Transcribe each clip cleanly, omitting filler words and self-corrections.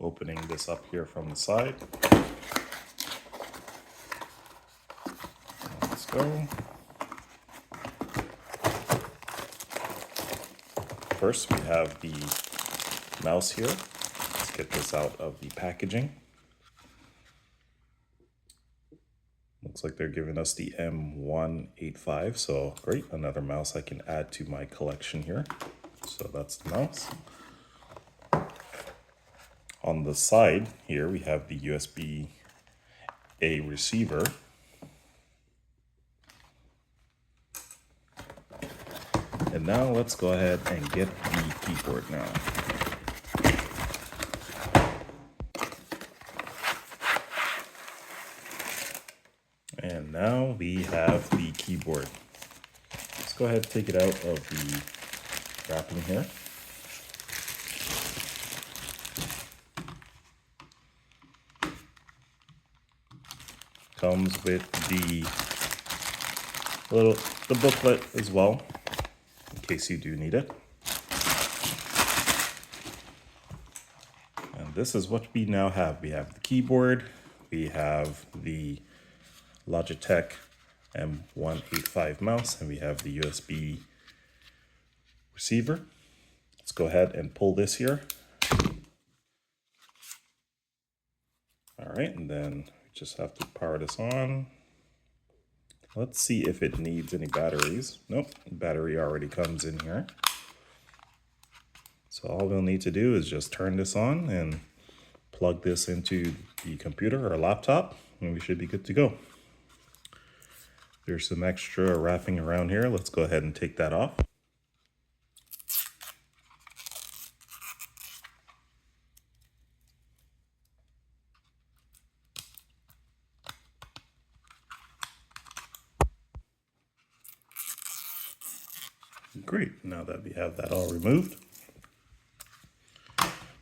opening this up here from the side. Let's go. First, we have the mouse here. Let's get this out of the packaging. Looks like they're giving us the M185, so great. Another mouse I can add to my collection here. So that's the mouse. On the side here, we have the USB-A receiver. And now let's go ahead and get the keyboard now. And now we have the keyboard. Let's go ahead and take it out of the wrapping here. Comes with the booklet as well, in case you do need it. And this is what we now have. We have the keyboard, we have the Logitech M185 mouse, and we have the USB receiver. Let's go ahead and pull this here. All right, and then we just have to power this on. Let's see if it needs any batteries. Nope, the battery already comes in here. So all we'll need to do is just turn this on and plug this into the computer or laptop, and we should be good to go. There's some extra wrapping around here. Let's go ahead and take that off. Great, now that we have that all removed.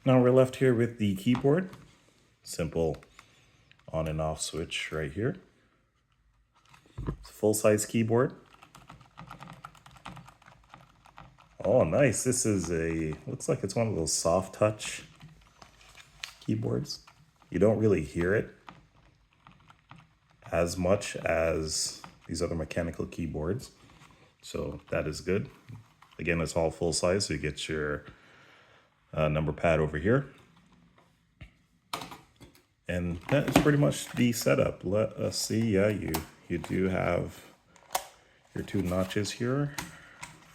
Now we're left here with the keyboard. Simple on and off switch right here. It's a full-size keyboard. Oh, nice. This is looks like it's one of those soft touch keyboards. You don't really hear it as much as these other mechanical keyboards. So that is good. Again, it's all full size, so you get your number pad over here. And that is pretty much the setup. Let us see. Yeah, you do have your two notches here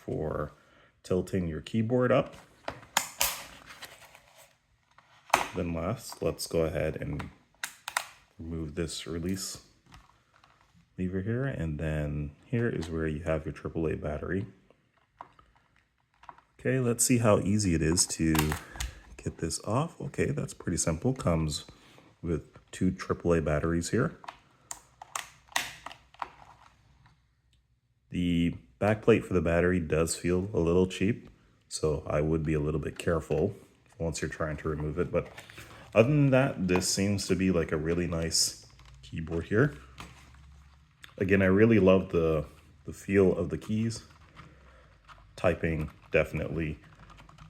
for tilting your keyboard up. Then last, let's go ahead and remove this release lever here, and then here is where you have your AAA battery. Okay, let's see how easy it is to get this off. Okay, that's pretty simple. Comes with two AAA batteries here. The backplate for the battery does feel a little cheap, so I would be a little bit careful once you're trying to remove it. But other than that, this seems to be like a really nice keyboard here. Again, I really love the feel of the keys. Typing definitely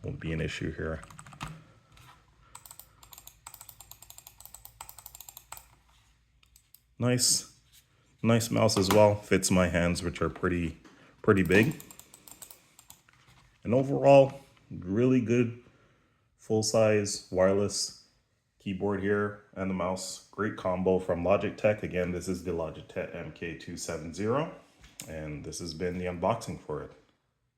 won't be an issue here. Nice mouse as well. Fits my hands, which are pretty big. And overall, really good full-size wireless keyboard here and the mouse. Great combo from Logitech. Again, this is the Logitech MK270, and this has been the unboxing for it.